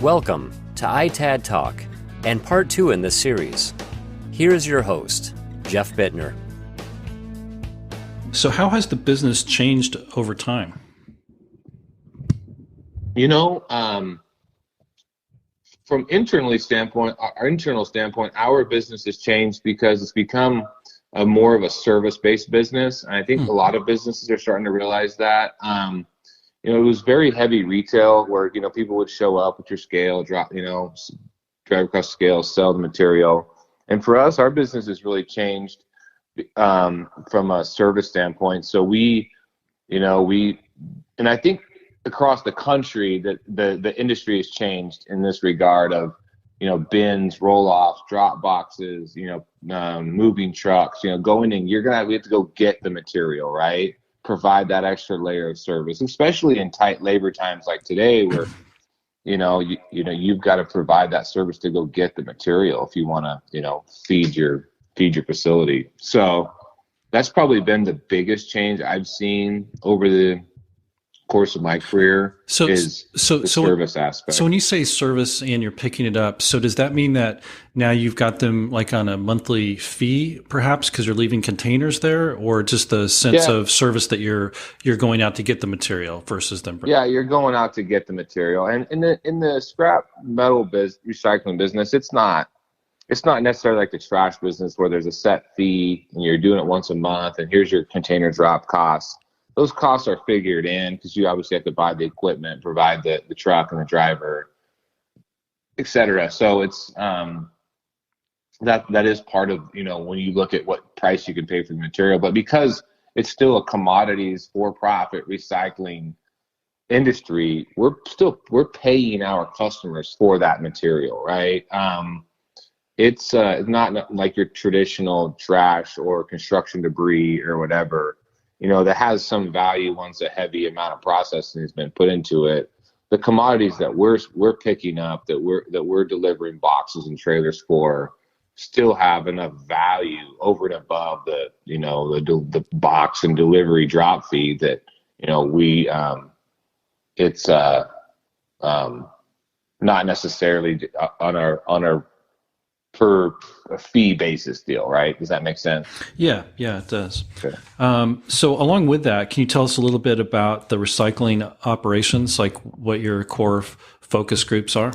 Welcome to ITAD Talk and part 2 in this series. Here is your host, Jeff Bittner. So how has the business changed over time? From our internal standpoint, our business has changed because it's become more of a service-based business. And I think a lot of businesses are starting to realize that. It was very heavy retail where, people would show up with your scale, drive across the scale, sell the material. And for us, our business has really changed from a service standpoint. So and I think across the country that the industry has changed in this regard of, bins, roll-offs, drop boxes, moving trucks, going in, we have to go get the material, right? Provide that extra layer of service, especially in tight labor times like today where, you've got to provide that service to go get the material if you want to, feed your facility. So that's probably been the biggest change I've seen over the course of my career is the service aspect. So when you say service and you're picking it up, so does that mean that now you've got them like on a monthly fee perhaps because you're leaving containers there, or just the sense of service that you're going out to get the material versus them? Yeah, you're going out to get the material. And in the scrap metal recycling business, it's not necessarily like the trash business where there's a set fee and you're doing it once a month and here's your container drop costs. Those costs are figured in because you obviously have to buy the equipment, provide the truck and the driver, et cetera. So it's that is part of, when you look at what price you can pay for the material. But because it's still a commodities for-profit recycling industry, we're paying our customers for that material, right? It's not like your traditional trash or construction debris or whatever. That has some value once a heavy amount of processing has been put into it. The commodities that we're picking up, that we're delivering boxes and trailers for, still have enough value over and above the box and delivery drop fee that it's not necessarily on our per fee basis deal, right? Does that make sense? Yeah, it does. Okay. So along with that, can you tell us a little bit about the recycling operations, like what your core focus groups are?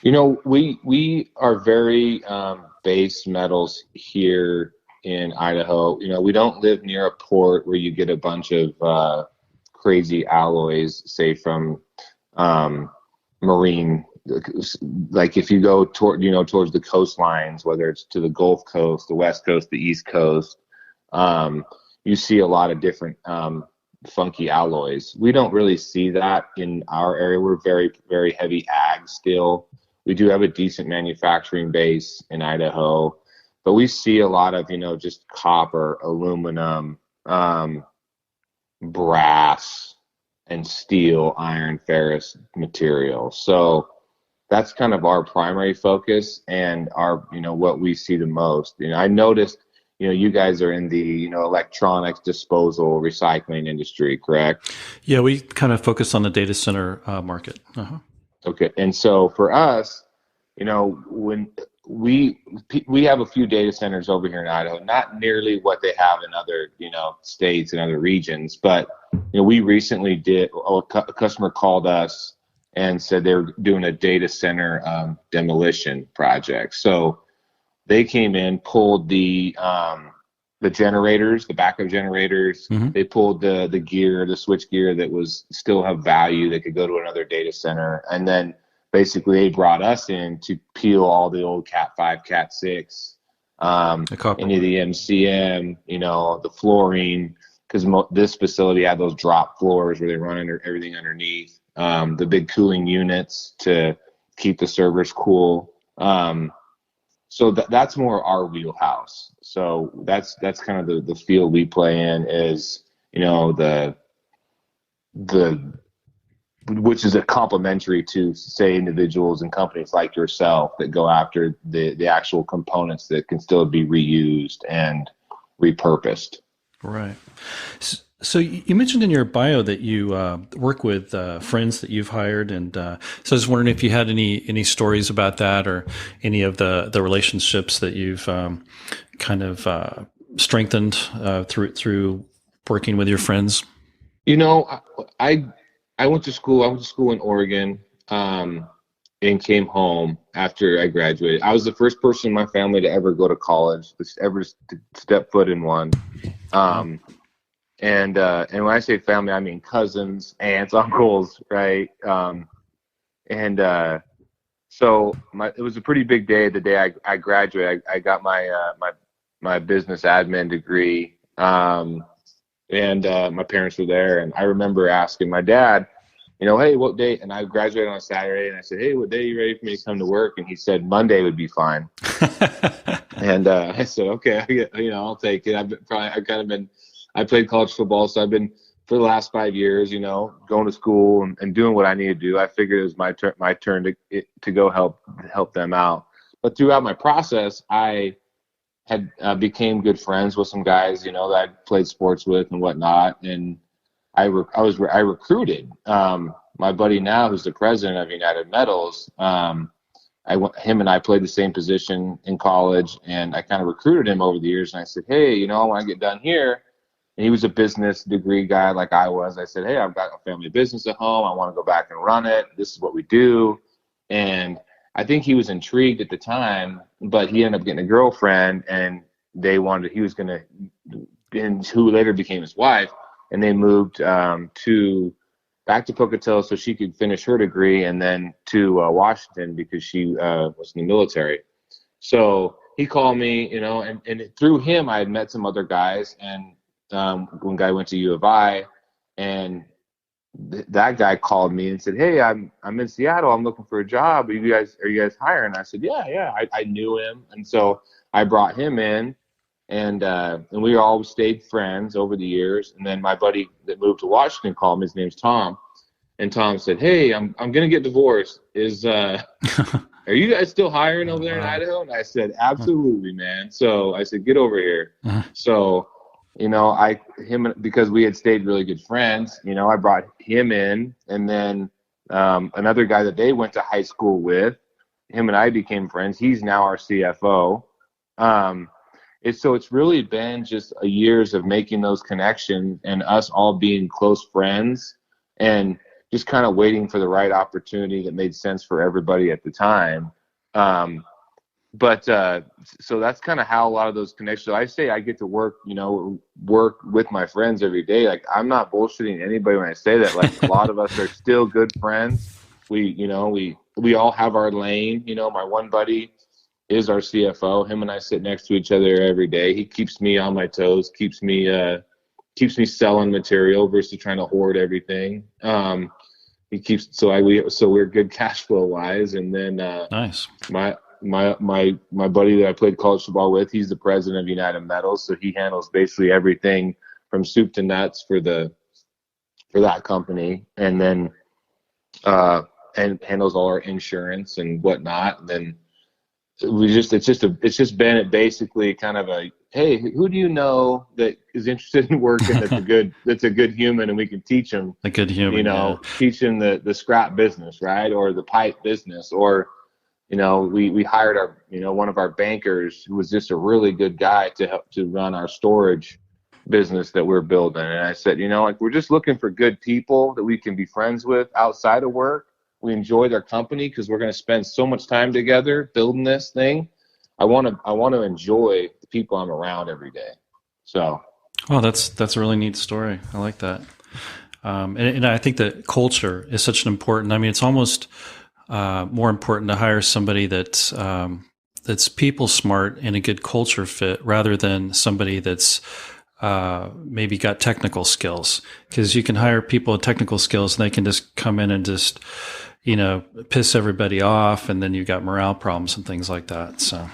We are very base metals here in Idaho. We don't live near a port where you get a bunch of crazy alloys, say from marine. Like if you go towards the coastlines, whether it's to the Gulf Coast, the West Coast, the East Coast, you see a lot of different funky alloys. We don't really see that in our area. We're very, very heavy ag still. We do have a decent manufacturing base in Idaho, but we see a lot of, just copper, aluminum, brass, and steel, iron, ferrous material. So that's kind of our primary focus and our, what we see the most. I noticed, you guys are in the, electronics disposal recycling industry, correct? Yeah, we kind of focus on the data center market. Uh-huh. Okay. And so for us, when we have a few data centers over here in Idaho, not nearly what they have in other, states and other regions, but, we recently a customer called us and said they were doing a data center demolition project. So they came in, pulled the generators, the backup generators. Mm-hmm. They pulled the gear, the switch gear that was still have value that could go to another data center. And then basically they brought us in to peel all the old Cat 5, Cat 6, any of the MCM, the flooring, because this facility had those drop floors where they run everything underneath. The big cooling units to keep the servers cool. So that's more our wheelhouse. So that's kind of the field we play in is, which is a complementary to, say, individuals and companies like yourself that go after the actual components that can still be reused and repurposed. Right. So you mentioned in your bio that you work with friends that you've hired, and so I was wondering if you had any stories about that, or any of the relationships that you've kind of strengthened through working with your friends. I I went to school. I went to school in Oregon, and came home after I graduated. I was the first person in my family to ever go to college, ever step foot in one. Um, and when I say family, I mean cousins, aunts, uncles, right? And so it was a pretty big day. The day I graduated, I got my business admin degree, and my parents were there, and I remember asking my dad, hey, what day? And I graduated on a Saturday, and I said, hey, what day are you ready for me to come to work? And he said Monday would be fine. And I said, okay, I'll take it. I played college football, so I've been for the last 5 years, going to school and doing what I need to do. I figured it was my turn to go help them out. But throughout my process, I had became good friends with some guys, that I played sports with and whatnot, and I recruited my buddy now, who's the president of United Metals. Him and I played the same position in college, and I kind of recruited him over the years. And I said, hey, I want to get done here. And he was a business degree guy like I was. I said, hey, I've got a family business at home. I want to go back and run it. This is what we do. And I think he was intrigued at the time, but he ended up getting a girlfriend, and who later became his wife. And they moved back to Pocatello so she could finish her degree, and then to Washington because she was in the military. So he called me, and through him I had met some other guys, and one guy went to U of I, and that guy called me and said, hey, I'm in Seattle. I'm looking for a job. Are you guys hiring? I said, yeah. I knew him, and so I brought him in. And we all stayed friends over the years. And then my buddy that moved to Washington called me. His name's Tom. And Tom said, hey, I'm going to get divorced. Are you guys still hiring over there in Idaho? And I said, absolutely, man. So I said, get over here. So, because we had stayed really good friends, I brought him in. And then another guy that they went to high school with, him and I became friends. He's now our CFO. So it's really been just years of making those connections and us all being close friends and just kind of waiting for the right opportunity that made sense for everybody at the time. So that's kind of how a lot of those connections. So I say I get to work with my friends every day. Like, I'm not bullshitting anybody when I say that. Like, a lot of us are still good friends. We all have our lane. My one buddy is our CFO. Him and I sit next to each other every day. He keeps me on my toes, keeps me selling material versus trying to hoard everything. We're good cash flow wise. And then Nice. My buddy that I played college football with, he's the president of United Metals, so he handles basically everything from soup to nuts for that company, and then and handles all our insurance and whatnot. And then it's just been basically kind of a, hey, who do you know that is interested in working that's a good human, and we can teach them a good human, teach them the scrap business, right, or the pipe business, or we hired our one of our bankers who was just a really good guy to help to run our storage business that we're building. And I said, we're just looking for good people that we can be friends with outside of work. We enjoy their company because we're going to spend so much time together building this thing. I want to enjoy the people I'm around every day. So, that's a really neat story. I like that. And I think that culture is such an important. I mean, it's almost more important to hire somebody that's people smart and a good culture fit rather than somebody that's maybe got technical skills, because you can hire people with technical skills and they can just come in and just piss everybody off, and then you've got morale problems and things like that. So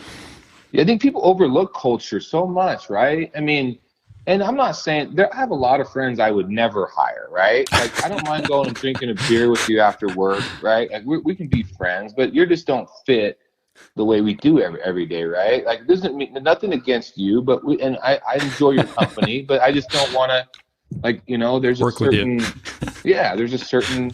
yeah, I think people overlook culture so much, right? I mean, and I'm not saying I have a lot of friends I would never hire, right? Like, I don't mind going and drinking a beer with you after work, right? Like, we can be friends, but you just don't fit the way we do every day, right? Like, it doesn't mean nothing against you, but I enjoy your company, but I just don't want to Like, there's Work with you. there's a certain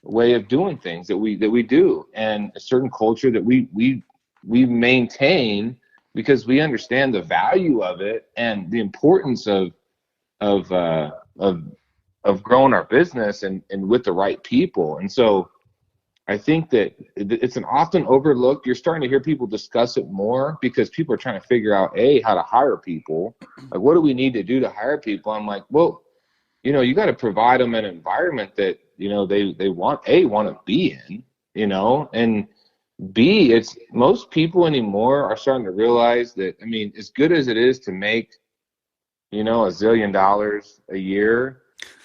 way of doing things that we do, and a certain culture that we maintain, because we understand the value of it and the importance of growing our business and with the right people. And so I think that it's an often overlooked. You're starting to hear people discuss it more because people are trying to figure out how to hire people. Like, what do we need to do to hire people? I'm like, well, you got to provide them an environment that they want to be in, and B, it's most people anymore are starting to realize that, I mean, as good as it is to make $1 zillion a year,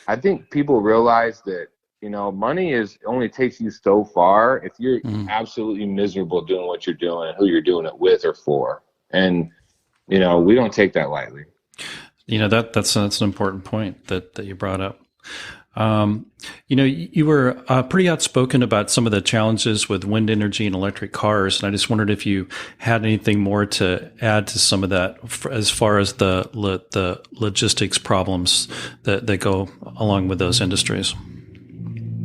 I think people realize that money only takes you so far if you're absolutely miserable doing what you're doing and who you're doing it with or for. And, we don't take that lightly. That's an important point that you brought up. You were pretty outspoken about some of the challenges with wind energy and electric cars. And I just wondered if you had anything more to add to some of that as far as the logistics problems that go along with those industries.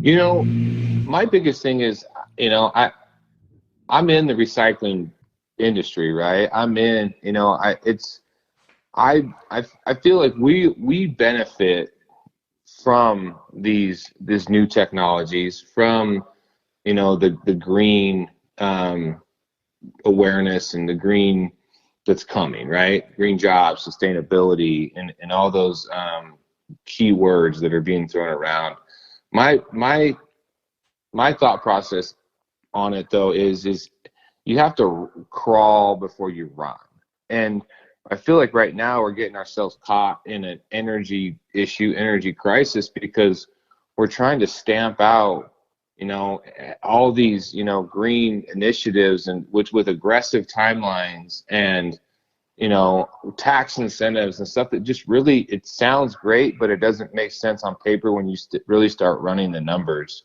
My biggest thing is, I'm in the recycling industry, right? I'm in, I feel like we benefit from these new technologies, from, the green awareness and the green that's coming, right? Green jobs, sustainability, and all those key words that are being thrown around. My thought process on it, though, is you have to crawl before you run. And I feel like right now we're getting ourselves caught in an energy crisis, because we're trying to stamp out, all these, green initiatives, and which with aggressive timelines and, tax incentives and stuff that just really, it sounds great, but it doesn't make sense on paper when you really start running the numbers.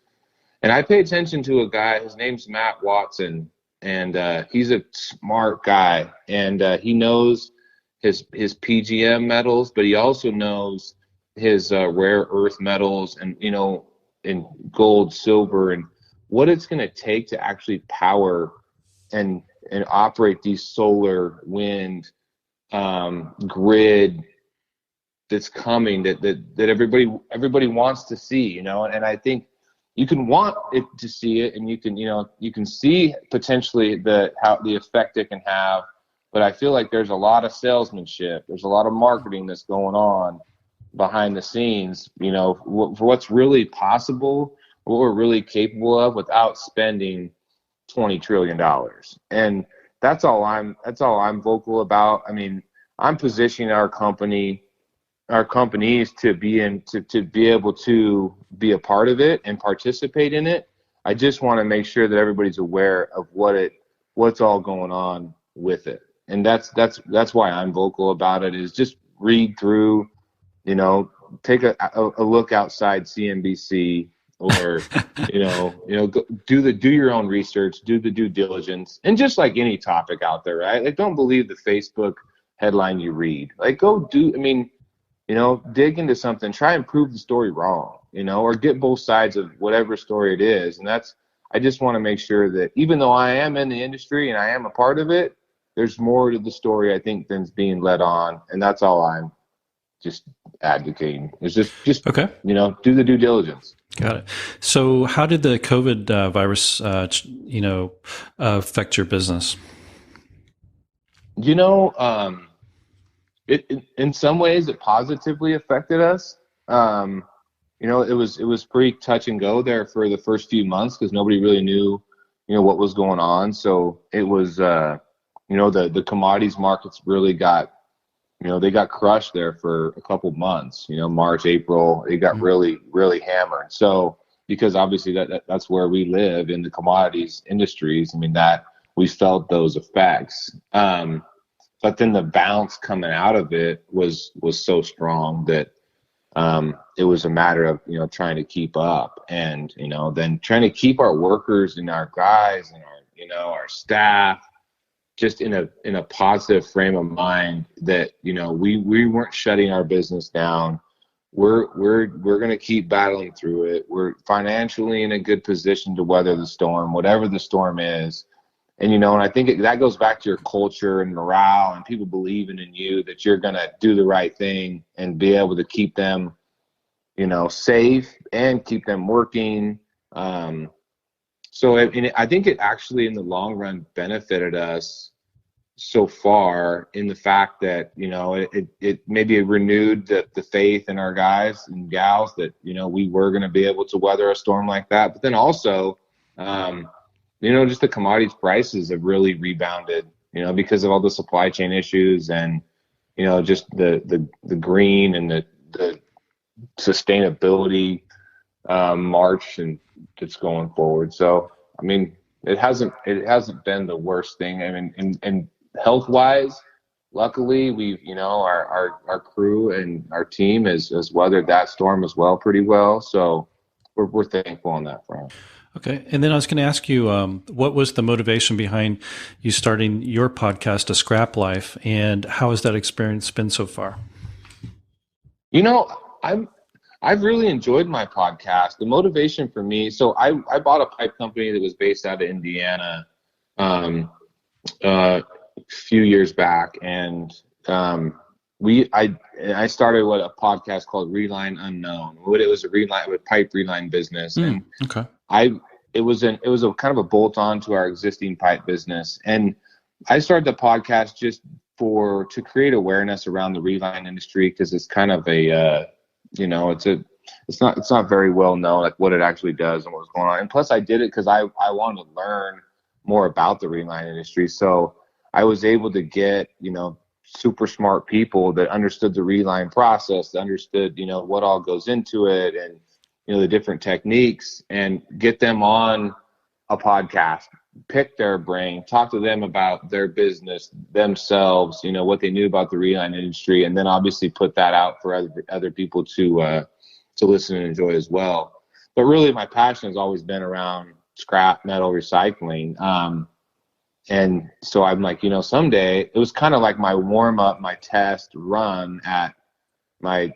And I pay attention to a guy, his name's Matt Watson, and he's a smart guy, and he knows his PGM metals, but he also knows his rare earth metals, and in gold, silver, and what it's going to take to actually power and operate these solar, wind grid that's coming, that everybody wants to see, and I think you can want it to see it, and you can see potentially the effect it can have. But I feel like there's a lot of salesmanship. There's a lot of marketing that's going on behind the scenes, for what's really possible, what we're really capable of without spending $20 trillion. And that's all I'm vocal about. I mean, I'm positioning our companies to be able to be a part of it and participate in it. I just want to make sure that everybody's aware of what's all going on with it. And that's why I'm vocal about it, is just read through, take a look outside CNBC, or, do your own research, do the due diligence. And just like any topic out there, right? Like, don't believe the Facebook headline you read. Like, dig into something, try and prove the story wrong, or get both sides of whatever story it is. And I just want to make sure that even though I am in the industry and I am a part of it, there's more to the story, I think, than's being led on. And that's all I'm just advocating. It's just okay. Do the due diligence. Got it. So how did the COVID virus, affect your business? In some ways it positively affected us. It was pretty touch and go there for the first few months, because nobody really knew, what was going on. So it was, the commodities markets really got, they got crushed there for a couple months, March, April, it got really, really hammered. So, because obviously that's where we live, in the commodities industries. I mean, that we felt those effects. But then the bounce coming out of it was so strong that it was a matter of, trying to keep up, and, then trying to keep our workers and our guys and our staff just in a positive frame of mind that, we weren't shutting our business down. We're going to keep battling through it. We're financially in a good position to weather the storm, whatever the storm is. And, and I think that goes back to your culture and morale and people believing in you, that you're going to do the right thing and be able to keep them, safe and keep them working. So I think it actually in the long run benefited us so far, in the fact that, it maybe renewed the faith in our guys and gals that, we were going to be able to weather a storm like that. But then also, just the commodities prices have really rebounded, because of all the supply chain issues and, just the green and the sustainability march and that's going forward. So, I mean, it hasn't been the worst thing. I mean, and health wise, luckily we've, our crew and our team has weathered that storm as well, pretty well. So we're thankful on that front. Okay. And then I was going to ask you, what was the motivation behind you starting your podcast, A Scrap Life, and how has that experience been so far? I've really enjoyed my podcast. The motivation for me, so I bought a pipe company that was based out of Indiana a few years back, and I started a podcast called Reline Unknown. It was a pipe reline business, and okay. It was a kind of a bolt on to our existing pipe business, and I started the podcast just to create awareness around the reline industry, because it's kind of a it's not very well known, like what it actually does and what's going on. And plus I did it because I wanted to learn more about the reline industry. So I was able to get, super smart people that understood the reline process, that understood, what all goes into it and, the different techniques, and get them on a podcast, pick their brain, talk to them about their business themselves, what they knew about the reline industry, and then obviously put that out for other people to listen and enjoy as well. But really my passion has always been around scrap metal recycling. And so I'm like, someday, it was kind of like my warm up, my test run at my,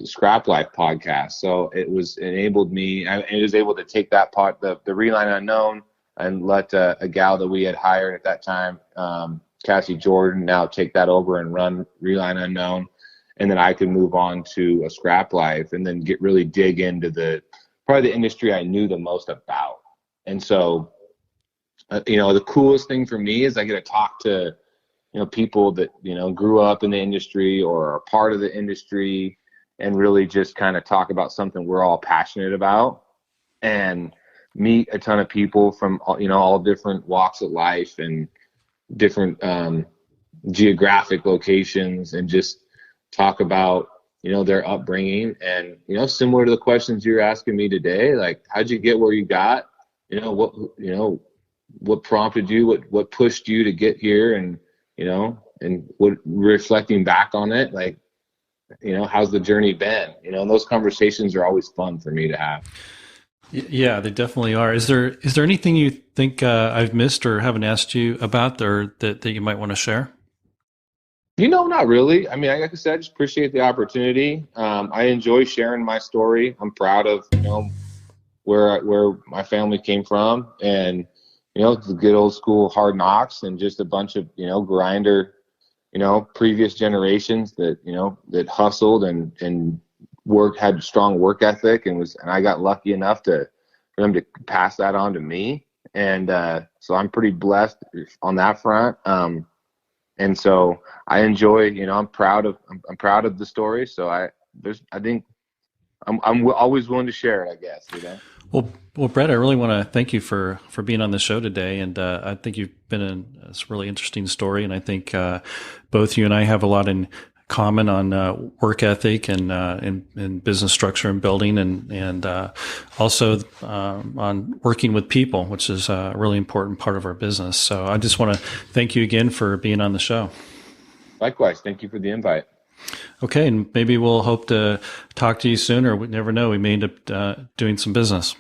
Scrap Life podcast. So it enabled me, I was able to take that part, the Reline Unknown, and let a gal that we had hired at that time, Cassie Jordan, now take that over and run Reline Unknown. And then I could move on to A Scrap Life and then really dig into probably the industry I knew the most about. And so, the coolest thing for me is I get to talk to, people that, grew up in the industry or are part of the industry, and really just kind of talk about something we're all passionate about, and meet a ton of people from, all different walks of life and different geographic locations, and just talk about, their upbringing and, similar to the questions you're asking me today, like, how'd you get where you got, what prompted you, what pushed you to get here, and, and what, reflecting back on it, like, how's the journey been, and those conversations are always fun for me to have. Yeah, they definitely are. Is there anything you think I've missed or haven't asked you about, or that you might want to share? Not really. I mean, like I said, I just appreciate the opportunity. I enjoy sharing my story. I'm proud of, where my family came from, and, the good old school hard knocks, and just a bunch of, grinder, previous generations that, that hustled and had strong work ethic, and I got lucky enough for them to pass that on to me. And, so I'm pretty blessed on that front. And so I enjoy, I'm proud of the story. So I think I'm always willing to share it, I guess, Well, Brett, I really want to thank you for being on the show today. And I think you've been a really interesting story. And I think both you and I have a lot in common on work ethic and business structure and building, and also on working with people, which is a really important part of our business. So I just want to thank you again for being on the show. Likewise. Thank you for the invite. Okay. And maybe we'll hope to talk to you soon, or we never know. We may end up doing some business.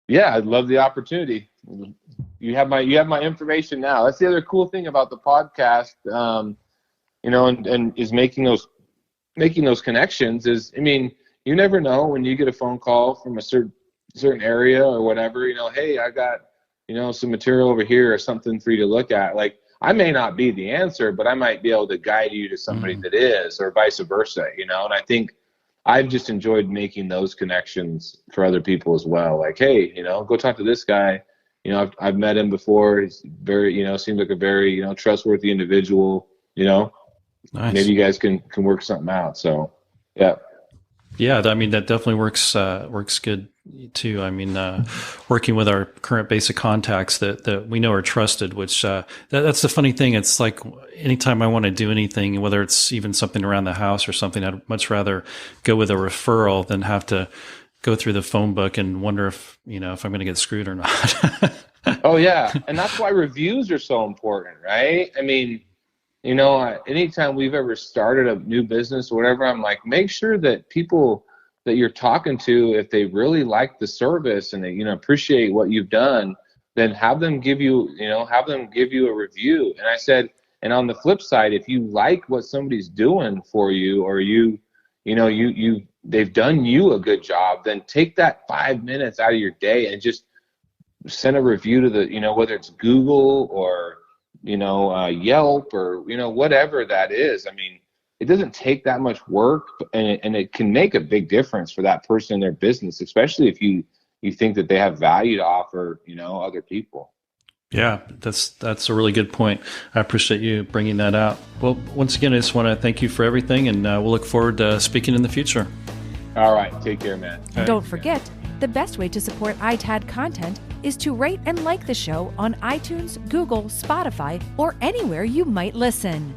Yeah, I'd love the opportunity. you have my information now. That's the other cool thing about the podcast, and is making those connections is, I mean, you never know when you get a phone call from a certain area or whatever, hey, I got, some material over here or something for you to look at. Like, I may not be the answer, but I might be able to guide you to somebody that is, or vice versa, and I think I've just enjoyed making those connections for other people as well. Like, hey, go talk to this guy. I've met him before. He's very, seems like a very, trustworthy individual, Nice. Maybe you guys can work something out. So, yeah. Yeah, I mean, that definitely works good too. I mean, working with our current basic contacts that we know are trusted, which that's the funny thing. It's like anytime I want to do anything, whether it's even something around the house or something, I'd much rather go with a referral than have to go through the phone book and wonder if I'm going to get screwed or not. Oh yeah, and that's why reviews are so important, right? I mean, anytime we've ever started a new business or whatever, I'm like, make sure that people that you're talking to, if they really like the service and they, appreciate what you've done, then have them give you a review. And I said, and on the flip side, if you like what somebody's doing for you, or they've done you a good job, then take that 5 minutes out of your day and just send a review to whether it's Google or Yelp or whatever that is. I mean, it doesn't take that much work, and it can make a big difference for that person in their business, especially if you think that they have value to offer other people. Yeah, that's a really good point. I appreciate you bringing that out. Well, once again, I just want to thank you for everything, and we'll look forward to speaking in the future. All right, take care, man. Right. Don't forget, the best way to support ITAD content is to rate and like the show on iTunes, Google, Spotify, or anywhere you might listen.